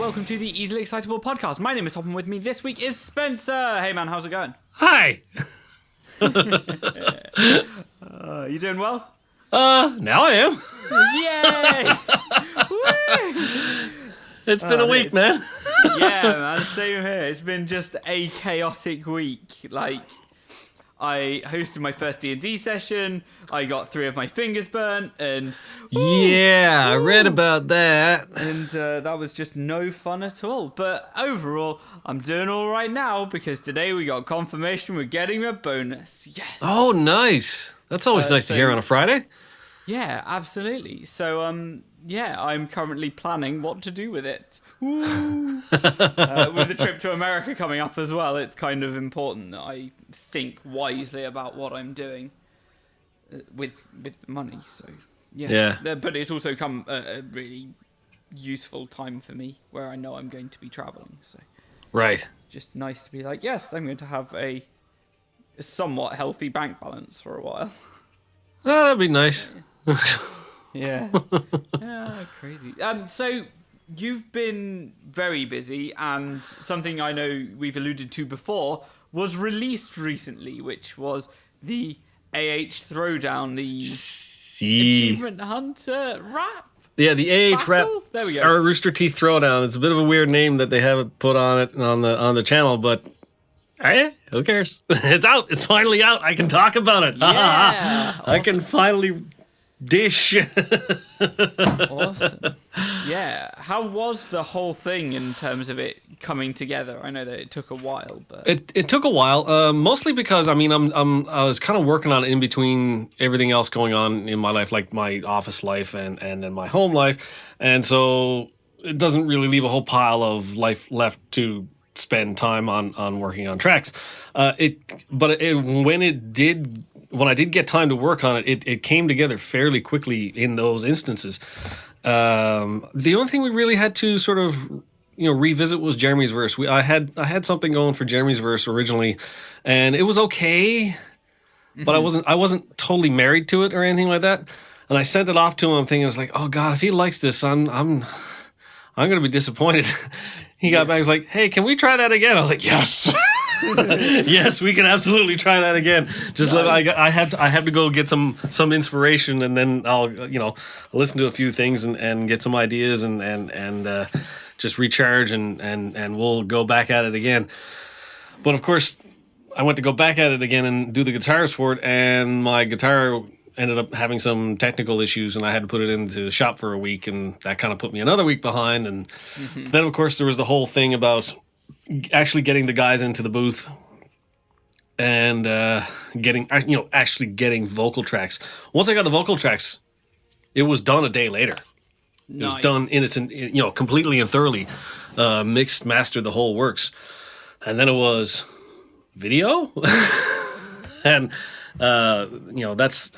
welcome to the Easily Excitable podcast. My name is Hop, and with me this week is Spencer. Hey man, how's it going? Hi. You doing well? Now I am. Yay! It's been a week, man. Yeah, man, same here. It's been just a chaotic week. Like, I hosted my first D&D session, I got 3 of my fingers burnt, and... I read about that. And that was just no fun at all. But overall, I'm doing all right now, because today we got confirmation we're getting a bonus. Yes! Oh, nice. That's always nice to hear on a Friday. Yeah, absolutely. So, I'm currently planning what to do with it. With the trip to America coming up as well, it's kind of important that I think wisely about what I'm doing with money. So, yeah. But it's also come a really useful time for me where I know I'm going to be traveling. So, right. Just nice to be like, yes, I'm going to have a somewhat healthy bank balance for a while. Oh, that'd be nice. Yeah. Crazy. So you've been very busy, and something I know we've alluded to before was released recently, which was the AH Throwdown, the Achievement Hunter rap. Yeah, the AH rap. There we go. Or Rooster Teeth Throwdown. It's a bit of a weird name that they haven't put on it on the channel, but hey, who cares? It's out. It's finally out. I can talk about it. Yeah. Awesome. I can finally dish. Awesome. Yeah. How was the whole thing in terms of it coming together? I know that it took a while, but it took a while. Mostly because I was kind of working on it in between everything else going on in my life, like my office life and then my home life, and so it doesn't really leave a whole pile of life left to spend time on working on tracks. When I did get time to work on it, it came together fairly quickly in those instances. The only thing we really had to sort of, revisit was Jeremy's verse. I had something going for Jeremy's verse originally, and it was okay, but I wasn't totally married to it or anything like that. And I sent it off to him thinking, like, oh God, if he likes this, I'm gonna be disappointed. He got back, he was like, hey, can we try that again? I was like, yes. Yes, we can absolutely try that again. Just I have to go get some inspiration, and then I'll listen to a few things and get some ideas and just recharge and we'll go back at it again. But of course, I went to go back at it again and do the guitars for it, and my guitar ended up having some technical issues, and I had to put it into the shop for a week, and that kind of put me another week behind. And then of course there was the whole thing about actually getting the guys into the booth and actually getting vocal tracks. Once I got the vocal tracks, it was done a day later. Nice. It was done in its completely and thoroughly mixed, mastered, the whole works. And then it was video, and that's.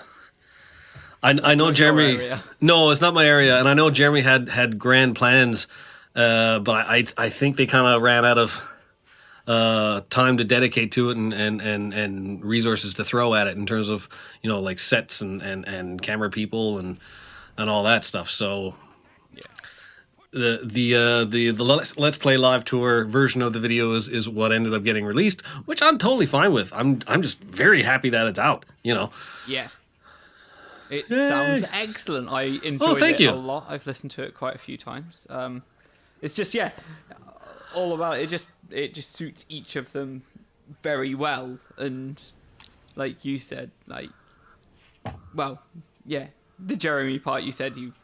I know Jeremy. No, it's not my area, and I know Jeremy had grand plans. But I think they kind of ran out of time to dedicate to it and resources to throw at it in terms of like sets and camera people and all that stuff. So the Let's Play live tour version of the video is what ended up getting released, which I'm totally fine with. I'm just very happy that it's out. Yeah. It sounds excellent. I enjoyed it a lot. I've listened to it quite a few times. It's just all about it. It just suits each of them very well, and like you said, the Jeremy part you said you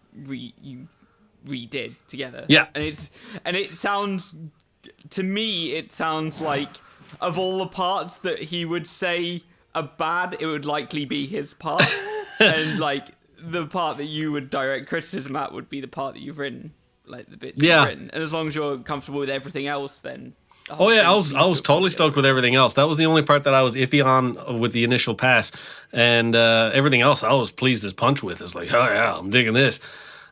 redid together. Yeah, and it sounds to me like of all the parts that he would say are bad, it would likely be his part, and like the part that you would direct criticism at would be the part that you've written. Like the bits you've written, and as long as you're comfortable with everything else, then I was totally stoked with everything else. That was the only part that I was iffy on with the initial pass, and everything else I was pleased as punch with. It's like, oh yeah, I'm digging this,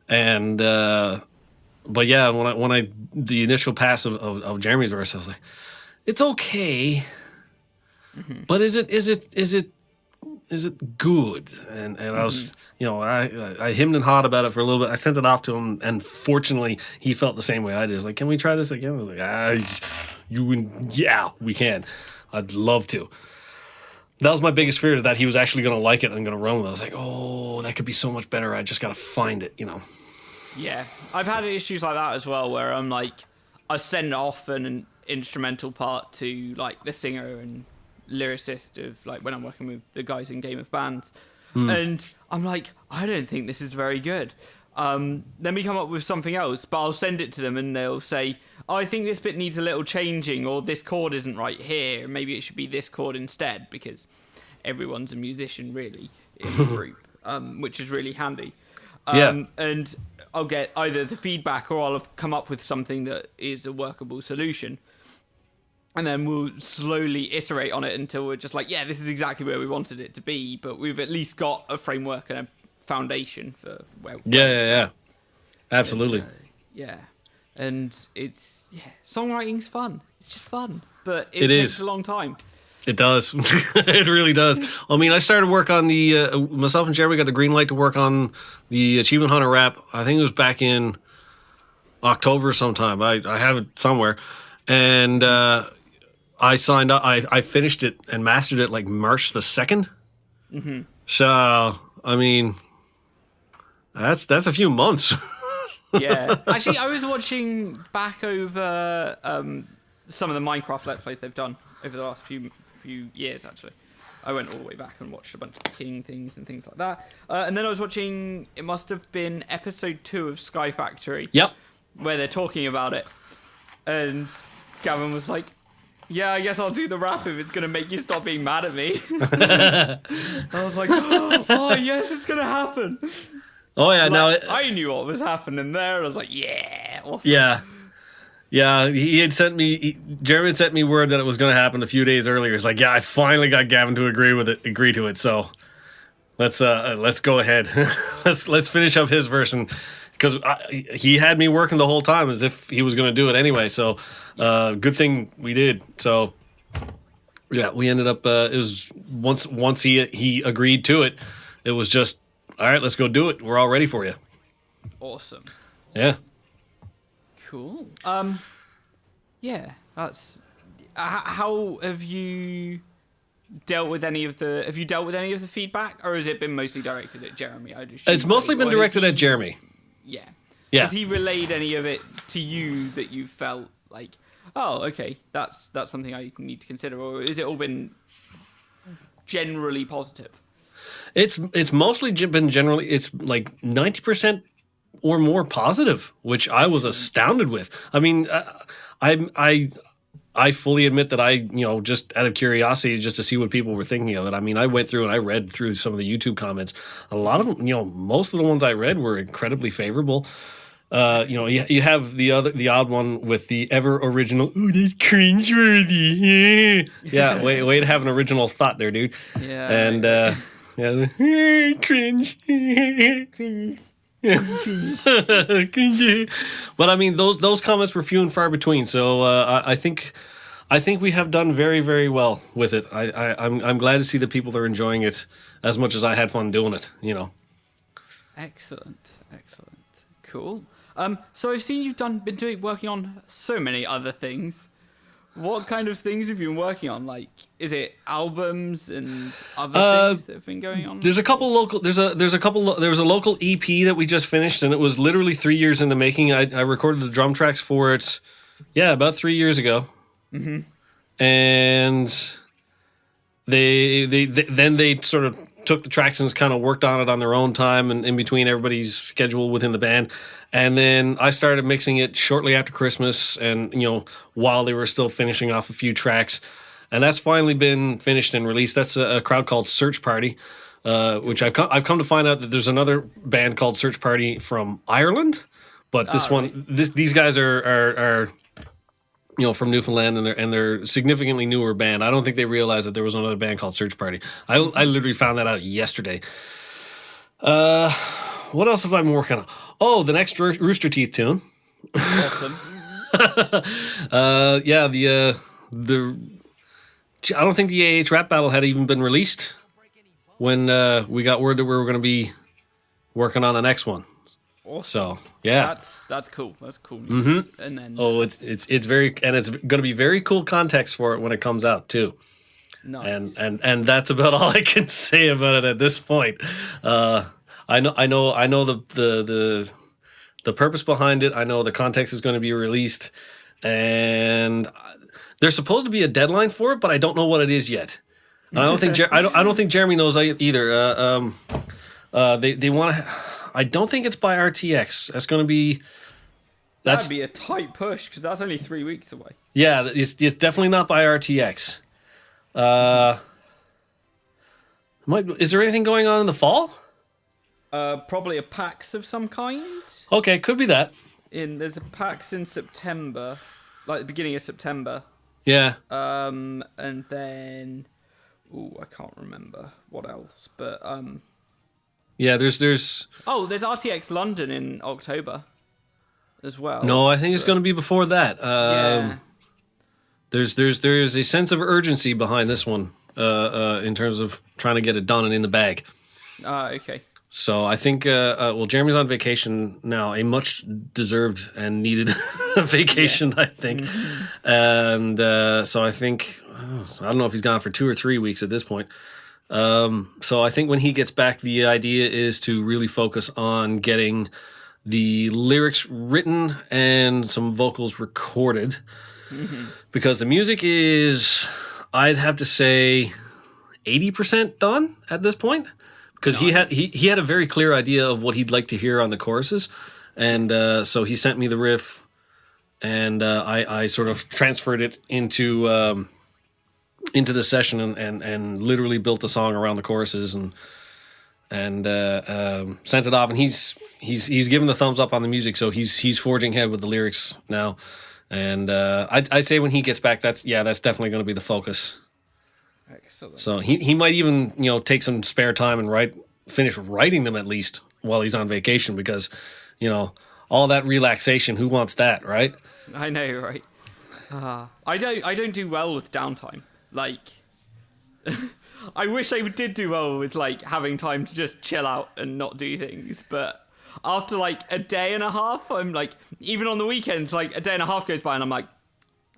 and but yeah, when I the initial pass of Jeremy's verse, I was like, it's okay, but is it is it good? And I was, I hemmed and hawed about it for a little bit. I sent it off to him, and fortunately, he felt the same way I did. He's like, can we try this again? I was like, yeah, we can. I'd love to. That was my biggest fear, that he was actually going to like it and going to run with it. I was like, oh, that could be so much better. I just got to find it, Yeah, I've had issues like that as well, where I'm like, I send off an instrumental part to like the singer and lyricist of like when I'm working with the guys in Game of Bands, and I'm like, I don't think this is very good. Let me come up with something else, but I'll send it to them and they'll say, oh, I think this bit needs a little changing, or this chord isn't right here, maybe it should be this chord instead, because everyone's a musician really in the group, which is really handy. And I'll get either the feedback or I'll have come up with something that is a workable solution. And then we'll slowly iterate on it until we're just like, yeah, this is exactly where we wanted it to be, but we've at least got a framework and a foundation for where Yeah. Absolutely. And, and it's, songwriting's fun. It's just fun, but it takes a long time. It does. It really does. I mean, I started work on the, myself and Jeremy got the green light to work on the Achievement Hunter rap. I think it was back in October sometime. I have it somewhere. And I signed up, I finished it and mastered it like March the 2nd. Mm-hmm. So, I mean, that's a few months. Yeah. Actually, I was watching back over some of the Minecraft Let's Plays they've done over the last few years, actually. I went all the way back and watched a bunch of the King things and things like that. And then I was watching, it must have been episode 2 of Sky Factory. Yep. Where they're talking about it. And Gavin was like, yeah, I guess I'll do the rap if it's going to make you stop being mad at me. I was like, oh yes, it's going to happen. Oh, yeah. Like, I knew what was happening there. I was like, yeah, awesome. Yeah, he had sent me, Jeremy had sent me word that it was going to happen a few days earlier. It's like, yeah, I finally got Gavin to agree to it. So let's go ahead. let's finish up his verse. And because he had me working the whole time as if he was going to do it anyway. So good thing we did. So yeah, we ended up, it was once he agreed to it, it was just, all right, let's go do it. We're all ready for you. Awesome. Yeah. Cool. Yeah, that's. How have you dealt with any of the? Have you dealt with any of the feedback, or has it been mostly directed at Jeremy? It's mostly been directed at Jeremy. Yeah. Yeah. Has he relayed any of it to you that you felt like, oh, okay, that's something I need to consider, or has it all been generally positive? It's mostly been generally. It's like 90% or more positive, which I was astounded with. I mean, I fully admit that I, just out of curiosity, just to see what people were thinking of it. I mean, I went through and I read through some of the YouTube comments. A lot of them, most of the ones I read were incredibly favorable. You have the odd one with the ever original. Ooh, that's cringeworthy. Yeah, way to have an original thought there, dude. Yeah. And cringe. Cringe. But I mean, those comments were few and far between. So I think we have done very, very well with it. I'm glad to see that people are enjoying it as much as I had fun doing it. Excellent. Cool. So I've seen you've been working on so many other things. What kind of things have you been working on? Like, is it albums and other things that have been going on? There's a couple local. There was a local EP that we just finished, and it was literally 3 years in the making. I recorded the drum tracks for it, about 3 years ago. Mm-hmm. And they sort of took the tracks and kind of worked on it on their own time and in between everybody's schedule within the band. And then I started mixing it shortly after Christmas and, while they were still finishing off a few tracks. And that's finally been finished and released. That's a crowd called Search Party, which I've come to find out that there's another band called Search Party from Ireland. But these guys are from Newfoundland, and they're significantly newer band. I don't think they realized that there was another band called Search Party. I literally found that out yesterday. What else have I been working on? Oh, the next Rooster Teeth tune. Awesome. I don't think the AH rap battle had even been released. when we got word that we were going to be working on the next one. Awesome. So yeah, that's cool. That's cool news. And then it's very, and it's going to be very cool context for it when it comes out too. nice. And that's about all I can say about it at this point. I know the purpose behind it. I know the context is going to be released, and there's supposed to be a deadline for it, but I don't know what it is yet. I don't think I don't think Jeremy knows either. They want to. I don't think it's by RTX. That'd be a tight push because that's only 3 weeks away. Yeah, it's definitely not by RTX. Is there anything going on in the fall? Probably a PAX of some kind. Okay, could be that. There's a PAX in September, like the beginning of September. Yeah. And then, I can't remember what else, but Yeah, there's. Oh, there's RTX London in October, as well. No, I think it's going to be before that. Yeah. There's a sense of urgency behind this one, in terms of trying to get it done and in the bag. Okay. So I think, Jeremy's on vacation now, a much deserved and needed vacation, I think. And so I think, I don't know if he's gone for 2 or 3 weeks at this point. So I think when he gets back, the idea is to really focus on getting the lyrics written and some vocals recorded. Because the music is, I'd have to say, 80% done at this point. Because he had a very clear idea of what he'd like to hear on the choruses, and so he sent me the riff, and I sort of transferred it into the session and literally built a song around the choruses and sent it off, and he's given the thumbs up on the music, so he's forging ahead with the lyrics now, and I'd say when he gets back, that's definitely going to be the focus. Excellent. So he might even take some spare time and finish writing them at least while he's on vacation, because all that relaxation, who wants that, right? I know, right? I don't do well with downtime. Like, I wish I did do well with like having time to just chill out and not do things, but after like a day and a half, I'm like, even on the weekends, like a day and a half goes by and I'm like,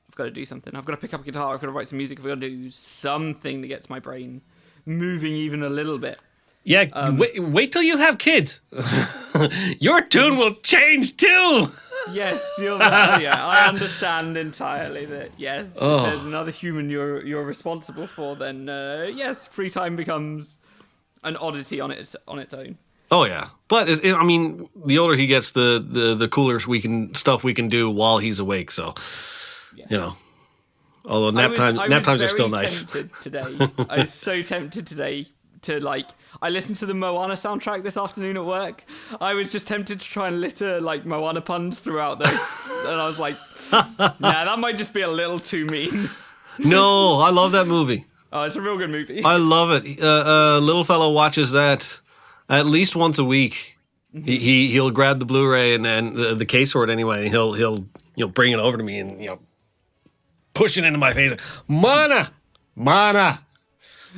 I've got to do something. I've got to pick up a guitar. I've got to write some music. I've got to do something that gets my brain moving even a little bit. Yeah, wait till you have kids. Your tune will change too. Yes, I understand entirely that. Yes, if there's another human you're responsible for, then yes, free time becomes an oddity on its own. Oh yeah, but the older he gets, the cooler stuff we can do while he's awake. So. Yeah. Although nap times are still nice. I was so tempted today to I listened to the Moana soundtrack this afternoon at work. I was just tempted to try and litter like Moana puns throughout this, and I was like, nah, that might just be a little too mean. No, I love that movie. Oh, it's a real good movie. I love it. Little fellow watches that at least once a week. He'll grab the Blu-ray and then the case for it anyway. He'll bring it over to me and push it into my face. Mana.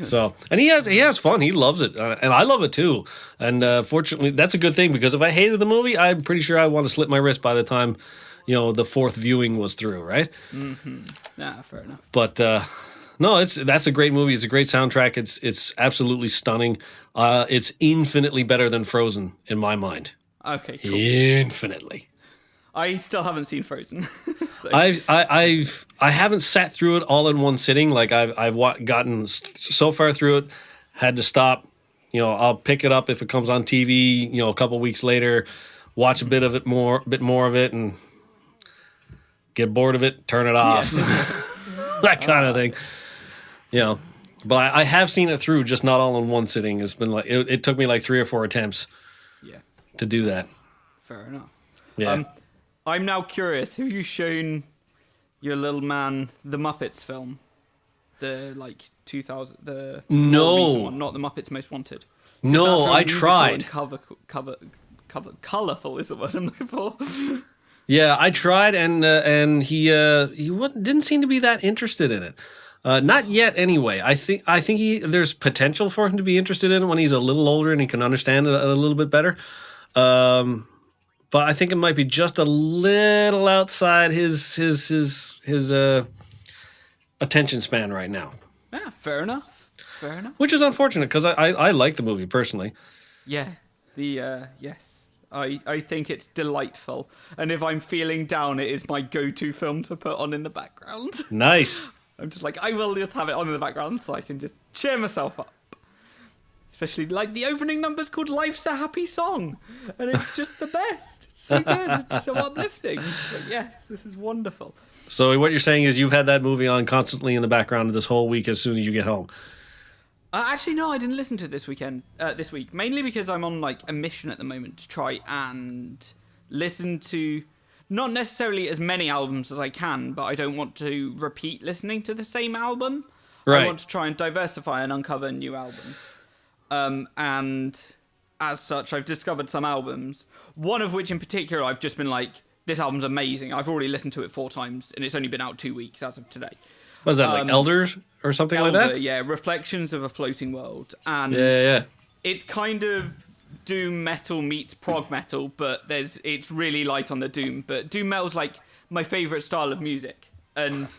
So, and he has fun. He loves it, and I love it too. And fortunately, that's a good thing, because if I hated the movie, I'm pretty sure I want to slit my wrist by the time, the fourth viewing was through. Right? Mm-hmm. Nah, fair enough. But no, that's a great movie. It's a great soundtrack. It's absolutely stunning. It's infinitely better than Frozen in my mind. Okay, cool. Infinitely. I still haven't seen Frozen. So. I haven't sat through it all in one sitting. Like I've gotten so far through it, had to stop. I'll pick it up if it comes on TV. A couple weeks later, watch a bit more of it, and get bored of it, turn it off. Yeah. That kind of thing. But I have seen it through, just not all in one sitting. It's been like it took me like 3 or 4 attempts. Yeah. To do that. Fair enough. Yeah. I'm now curious. Have you shown your little man the Muppets film? The 2000 the no more recent one, not the Muppets Most Wanted. No, I tried. Colorful is the word I'm looking for. Yeah, I tried, and he didn't seem to be that interested in it. Not yet, anyway. I think there's potential for him to be interested in it when he's a little older and he can understand it a little bit better. But I think it might be just a little outside his attention span right now, Yeah, fair enough. Fair enough. which is unfortunate because I like the movie personally. Yeah, yes. I think it's delightful, and if I'm feeling down, it is my go-to film to put on in the background. Nice. I'm just like, I will just have it on in the background so I can just cheer myself up. Especially like the opening number's called "Life's a Happy Song," and it's just the best. It's so good, it's so uplifting. But yes, this is wonderful. So what you're saying is you've had that movie on constantly in the background this whole week as soon as you get home. Actually, no, I didn't listen to it this week, mainly because I'm on like a mission at the moment to try and listen to not necessarily as many albums as I can, but I don't want to repeat listening to the same album. Right. I want to try and diversify and uncover new albums. And as such, I've discovered some albums, one of which in particular I've just been like, this album's amazing. I've already listened to it 4 times, and it's only been out 2 weeks as of today. Was that like Elders or something like that? Yeah, Reflections of a Floating World. And Yeah. it's kind of doom metal meets prog metal, but it's really light on the doom. But doom metal's like my favourite style of music, and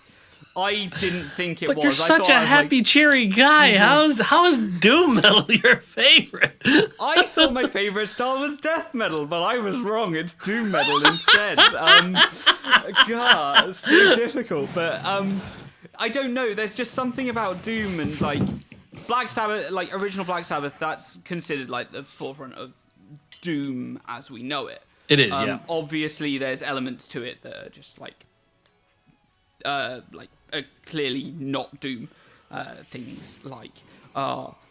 I didn't think it was. But you're I such thought a I was happy, cheery guy. How is doom metal your favorite? I thought my favourite style was death metal, but I was wrong. It's doom metal instead. God, it's so difficult. But I don't know. There's just something about doom and like Black Sabbath, like original Black Sabbath. That's considered like the forefront of doom as we know it. It is, yeah. Obviously, there's elements to it that are just like clearly not doom. Things like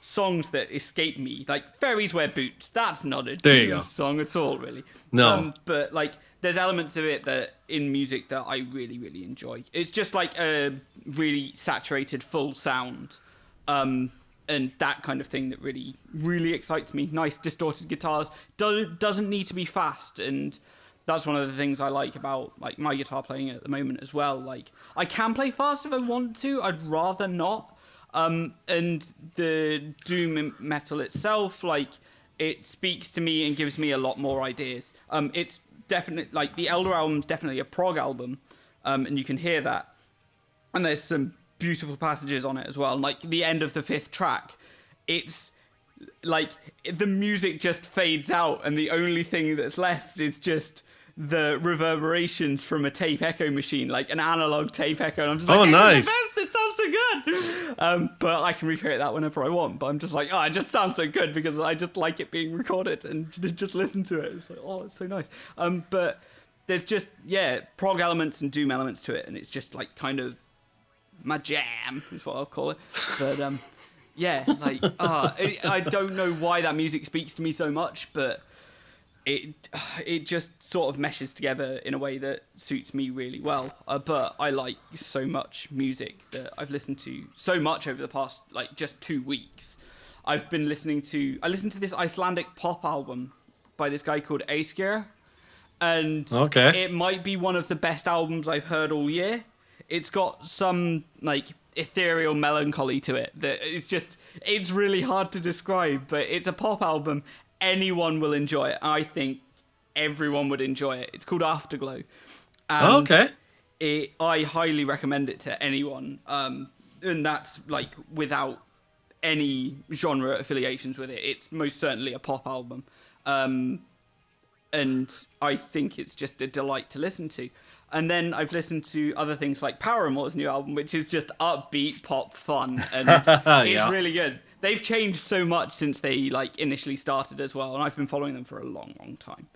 songs that escape me, like Fairies Wear Boots. That's not a doom song at all, really. No. But like, there's elements of it that in music that I really, really enjoy. It's just like a really saturated, full sound. And that kind of thing that really, really excites me. Nice distorted guitars. Doesn't need to be fast, and that's one of the things I like about like my guitar playing at the moment as well. Like, I can play fast if I want to. I'd rather not. And the doom metal itself, like, it speaks to me and gives me a lot more ideas. It's definitely like the Elder album's definitely a prog album, and you can hear that. And there's some beautiful passages on it as well. Like the end of the 5th track, it's like the music just fades out, and the only thing that's left is just the reverberations from a tape echo machine, like an analog tape echo. And I'm just like, this nice. is the best. It sounds so good. But I can recreate that whenever I want. But I'm just like, it just sounds so good because I just like it being recorded and just listen to it. It's like, it's so nice. But there's just, prog elements and doom elements to it. And it's just like kind of my jam is what I'll call it. But I don't know why that music speaks to me so much, but it just sort of meshes together in a way that suits me really well. But I like so much music that I've listened to so much over the past like just 2 weeks. I listened to this Icelandic pop album by this guy called Askir, and it might be one of the best albums I've heard all year. It's got some like ethereal melancholy to it that it's really hard to describe, but it's a pop album. Anyone will enjoy it. I think everyone would enjoy it. It's called Afterglow. And I highly recommend it to anyone. And that's like without any genre affiliations with it. It's most certainly a pop album. And I think it's just a delight to listen to. And then I've listened to other things like Paramore's new album, which is just upbeat pop fun, and it's really good. They've changed so much since they like initially started as well, and I've been following them for a long, long time.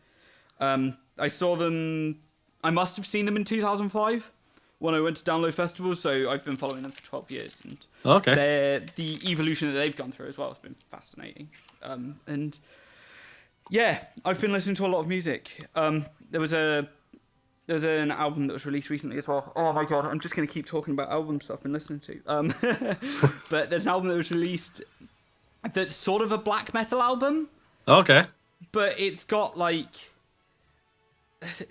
I saw them. I must have seen them in 2005 when I went to Download Festival, so I've been following them for 12 years, and the evolution that they've gone through as well has been fascinating. And yeah, I've been listening to a lot of music. There was an album that was released recently as well. Oh my god, I'm just going to keep talking about albums that I've been listening to. But there's an album that was released that's sort of a black metal album. Okay. But it's got like...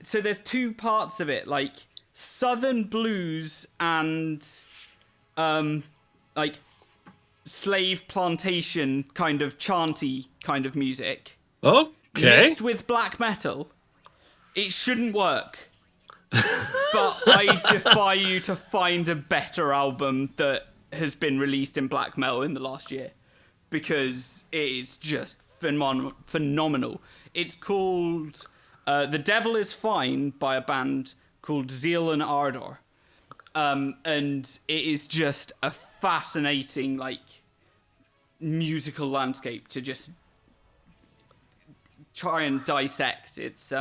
So there's 2 parts of it, like southern blues and like slave plantation kind of chanty kind of music Okay. mixed with black metal, it shouldn't work. But I defy you to find a better album that has been released in black metal in the last year, because it is just phenomenal. It's called The Devil Is Fine by a band called Zeal and Ardor. And it is just a fascinating, like, musical landscape to just try and dissect. It's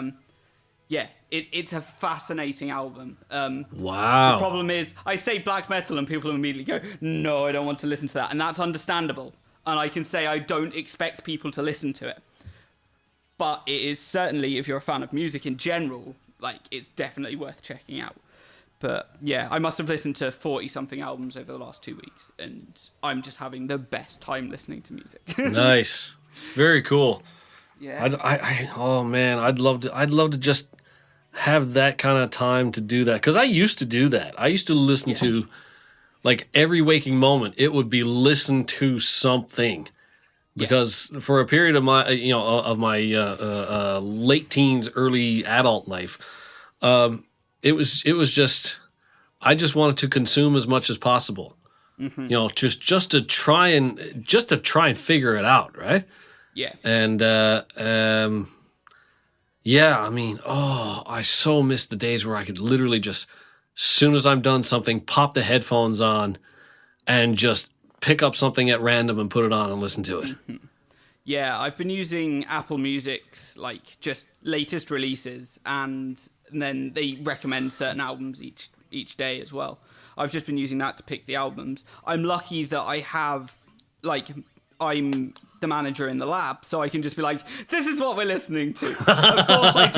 it's a fascinating album. Wow. The problem is, I say black metal and people immediately go, no, I don't want to listen to that. And that's understandable. And I can say I don't expect people to listen to it. But it is certainly, if you're a fan of music in general, like, it's definitely worth checking out. But yeah, I must have listened to 40-something albums over the last 2 weeks, and I'm just having the best time listening to music. Nice. Very cool. Yeah. Oh man, I'd love to just have that kind of time to do that, because I used to do that. I used to listen to, like, every waking moment. It would be listen to something, because for a period of my late teens, early adult life, it was just, I just wanted to consume as much as possible. Mm-hmm. Just to try and figure it out, right? Yeah. And I mean, I so miss the days where I could literally just, as soon as I'm done something, pop the headphones on and just pick up something at random and put it on and listen to it. Mm-hmm. Yeah, I've been using Apple Music's, like, just latest releases, and then they recommend certain albums each day as well. I've just been using that to pick the albums. I'm lucky that I have, like, I'm the manager in the lab, so I can just be like, this is what we're listening to. Of course, I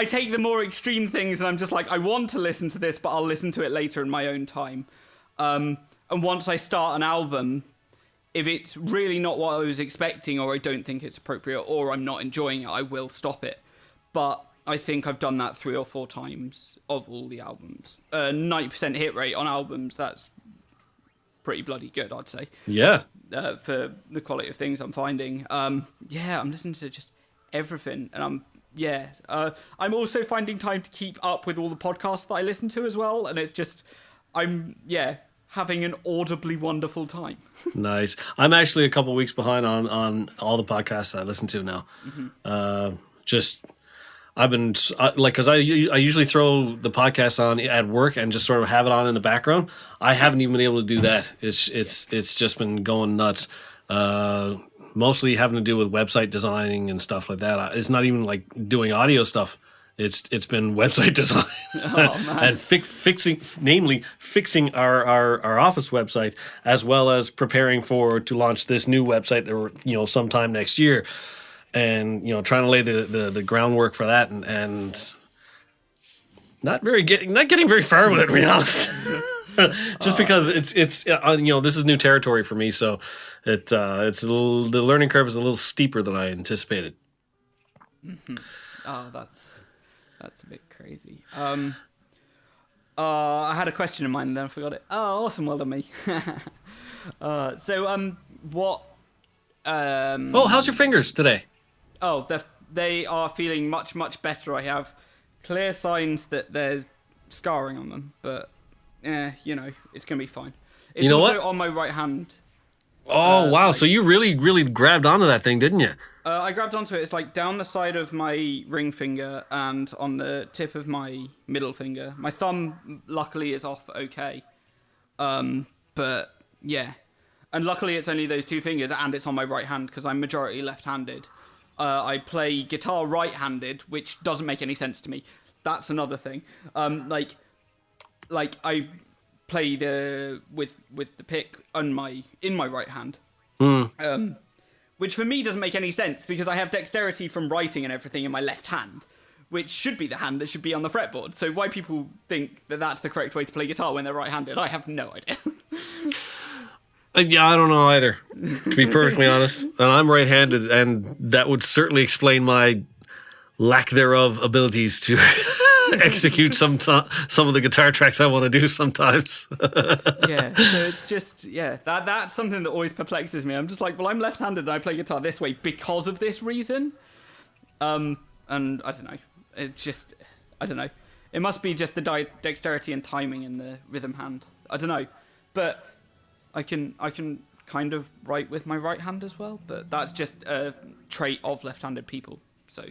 take the more extreme things, and I'm just like, I want to listen to this, but I'll listen to it later in my own time. And once I start an album, if it's really not what I was expecting, or I don't think it's appropriate, or I'm not enjoying it, I will stop it. But I think I've done that 3 or 4 times of all the albums. 90% hit rate on albums, that's pretty bloody good, I'd say. Yeah. For the quality of things I'm finding. I'm listening to just everything. And I'm also finding time to keep up with all the podcasts that I listen to as well. And it's just, having an audibly wondreful time. Nice. I'm actually a couple weeks behind on all the podcasts I listen to now. Mm-hmm. I've been because I usually throw the podcast on at work and just sort of have it on in the background. I haven't even been able to do that. It's just been going nuts. Mostly having to do with website designing and stuff like that. It's not even like doing audio stuff. It's been website design and fixing our office website, as well as preparing to launch this new website that we're sometime next year. And trying to lay the groundwork for that, and not getting very far with it, to be honest. Just because it's this is new territory for me, so it's the learning curve is a little steeper than I anticipated. Mm-hmm. Oh, that's a bit crazy. I had a question in mind and then I forgot it. Oh, awesome! Well done, me. What? How's your fingers today? Oh, they are feeling much, much better. I have clear signs that there's scarring on them, but it's going to be fine. It's also on my right hand. Oh, wow. So you really, really grabbed onto that thing, didn't you? I grabbed onto it. It's like down the side of my ring finger and on the tip of my middle finger. My thumb, luckily, is off okay. But, yeah. And luckily, it's only those 2 fingers, and it's on my right hand, because I'm majority left-handed. I play guitar right-handed, which doesn't make any sense to me. That's another thing. I play with the pick in my right hand, which for me doesn't make any sense because I have dexterity from writing and everything in my left hand, which should be the hand that should be on the fretboard. So why people think that that's the correct way to play guitar when they're right-handed, I have no idea. Yeah, I don't know either, to be perfectly honest. And I'm right-handed, and that would certainly explain my lack thereof abilities to execute some of the guitar tracks I want to do sometimes. Yeah, so it's just that's something that always perplexes me. I'm just like, well, I'm left-handed and I play guitar this way because of this reason. And I don't know. It's just I don't know. It must be just the dexterity and timing in the rhythm hand. I don't know, but I can kind of write with my right hand as well. But that's just a trait of left-handed people. So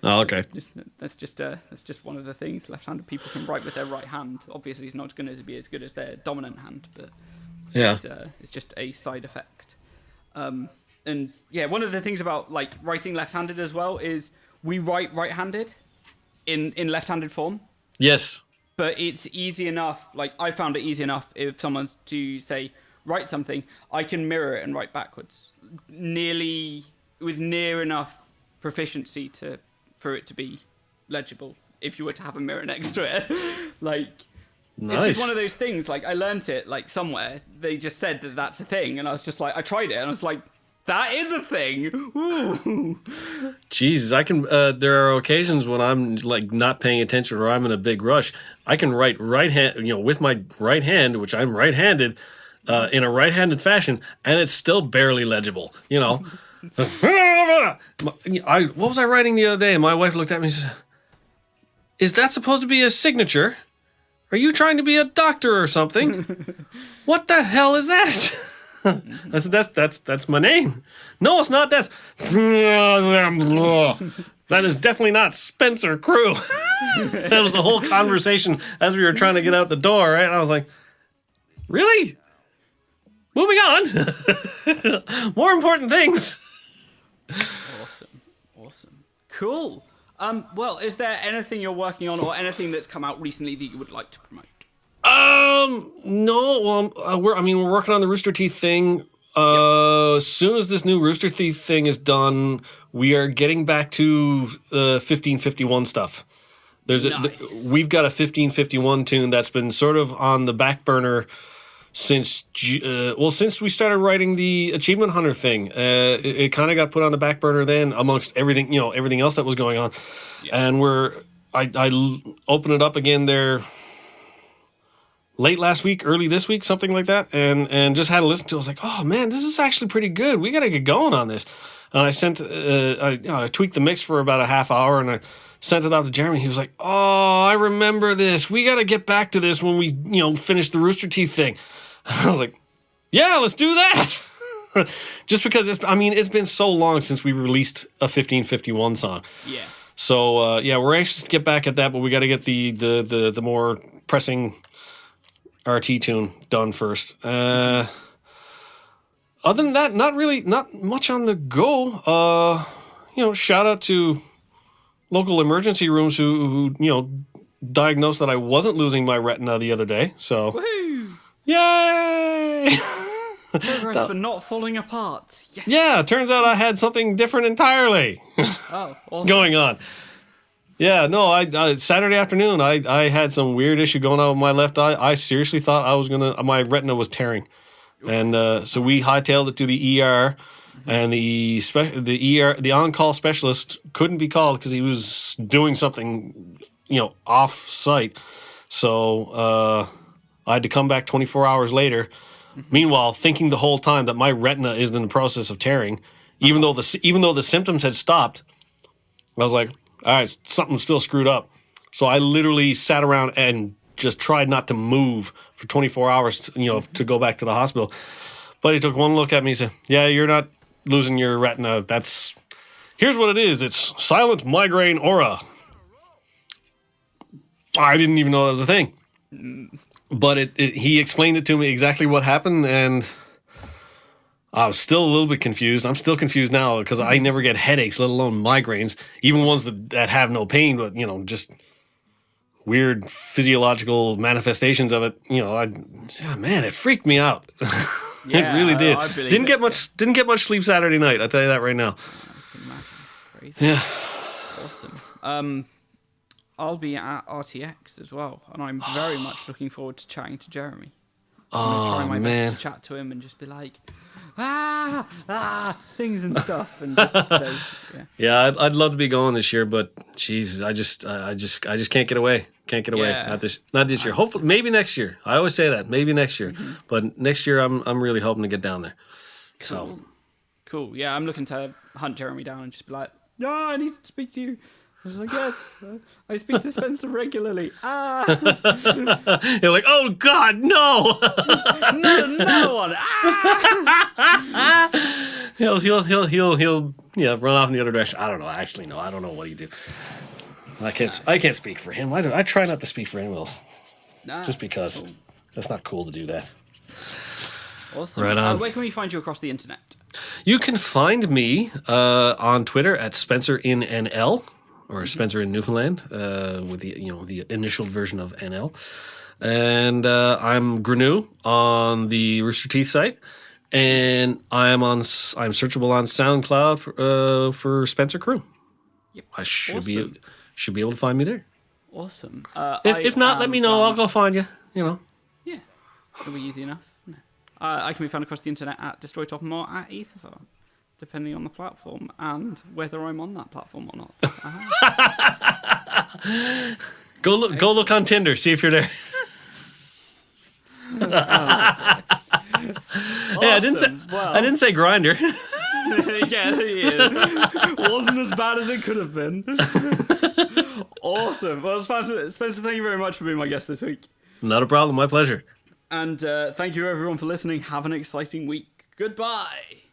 Oh, okay. That's just one of the things. Left-handed people can write with their right hand. Obviously, it's not going to be as good as their dominant hand, but yeah, it's just a side effect. And yeah, one of the things about like writing left-handed as well is we write right-handed in left-handed form. Yes. But it's easy enough. Like I found it easy enough if someone to say write something, I can mirror it and write backwards, with near enough proficiency for it to be legible. If you were to have a mirror next to it, like nice. It's just one of those things. Like I learnt it like somewhere. They just said that that's a thing, and I was just like, I tried it, and I was like, that is a thing. Ooh. Jesus, I can. There are occasions when I'm like not paying attention or I'm in a big rush. I can write right hand, with my right hand, which I'm right-handed, in a right-handed fashion, and it's still barely legible. What was I writing the other day? And my wife looked at me and said, "Is that supposed to be a signature? Are you trying to be a doctor or something? What the hell is that?" I said, that's my name. No, it's not. That is definitely not Spencer Crew. That was the whole conversation as we were trying to get out the door, right? And I was like, really? Moving on. More important things. Awesome. Cool. Well, is there anything you're working on or anything that's come out recently that you would like to promote? No. Well, we're working on the Rooster Teeth thing. As soon as this new Rooster Teeth thing is done, we are getting back to 1551 stuff. Nice. We've got a 1551 tune that's been sort of on the back burner since we started writing the Achievement Hunter thing. It kind of got put on the back burner then amongst everything else that was going on. Yeah. And I opened it up again there late last week, early this week, something like that, and just had to listen to it. I was like, oh man, this is actually pretty good. We got to get going on this. And I sent, I tweaked the mix for about a half hour, and I sent it out to Jeremy. He was like, oh, I remember this. We got to get back to this when we, finish the Rooster Teeth thing. I was like, yeah, let's do that. Just because it's been so long since we released a 1551 song. Yeah. So we're anxious to get back at that, but we got to get the more pressing RT tune done first. Other than that, not much on the go. Shout out to local emergency rooms who diagnosed that I wasn't losing my retina the other day. So, woohoo! Yay! Progress for not falling apart. Yes. Yeah, it turns out I had something different entirely. Oh, awesome. Going on. Yeah, no, I Saturday afternoon, I had some weird issue going on with my left eye. I seriously thought my retina was tearing. And so we hightailed it to the ER, and the on-call specialist couldn't be called because he was doing something, off-site. So I had to come back 24 hours later. Meanwhile, thinking the whole time that my retina is in the process of tearing, even though the symptoms had stopped, I was like, all right, something's still screwed up. So I literally sat around and just tried not to move for 24 hours, to go back to the hospital. But he took one look at me and said, yeah, you're not losing your retina. Here's what it is. It's silent migraine aura. I didn't even know that was a thing. But he explained it to me exactly what happened, and I was still a little bit confused. I'm still confused now because I never get headaches, let alone migraines, even ones that have no pain, but, just weird physiological manifestations of it. Man, it freaked me out. Yeah, it really did. I believe Didn't get much sleep Saturday night. I'll tell you that right now. I can imagine. Crazy. Yeah. Awesome. I'll be at RTX as well, and I'm very much looking forward to chatting to Jeremy. I'm going to try my best to chat to him and just be like, things and stuff, and just say, yeah. Yeah, I'd love to be going this year, but Jesus, I just can't get away. Can't get away. Yeah. Not this year. Hopefully, maybe next year. I always say that. Maybe next year, but next year I'm really hoping to get down there. So Cool. Yeah, I'm looking to hunt Jeremy down and just be like, no, I need to speak to you. I was like, yes, I speak to Spencer regularly. you're like, oh God, no. No one. He'll run off in the other direction. I don't know. Actually, no, I don't know what he do. I can't speak for him. I try not to speak for anyone else, just because that's not cool to do that. Awesome. Right on. Where can we find you across the internet? You can find me on Twitter at SpencerInNL or Spencer in Newfoundland with the initial version of NL, and I'm Grenou on the Rooster Teeth site, and I'm searchable on SoundCloud for Spencer Crew. Yep. I should Awesome. be able to find me there. Awesome. If not, let me know. I'll go find you. Yeah, it'll be easy enough. I can be found across the internet at Destroy Top or at Etherfar, depending on the platform and whether I'm on that platform or not. Go look on Tinder. See if you're there. Yeah, I didn't say Grinder. Yeah, it wasn't as bad as it could have been. Awesome. Well, Spencer, thank you very much for being my guest this week. Not a problem. My pleasure. And thank you everyone for listening. Have an exciting week. Goodbye.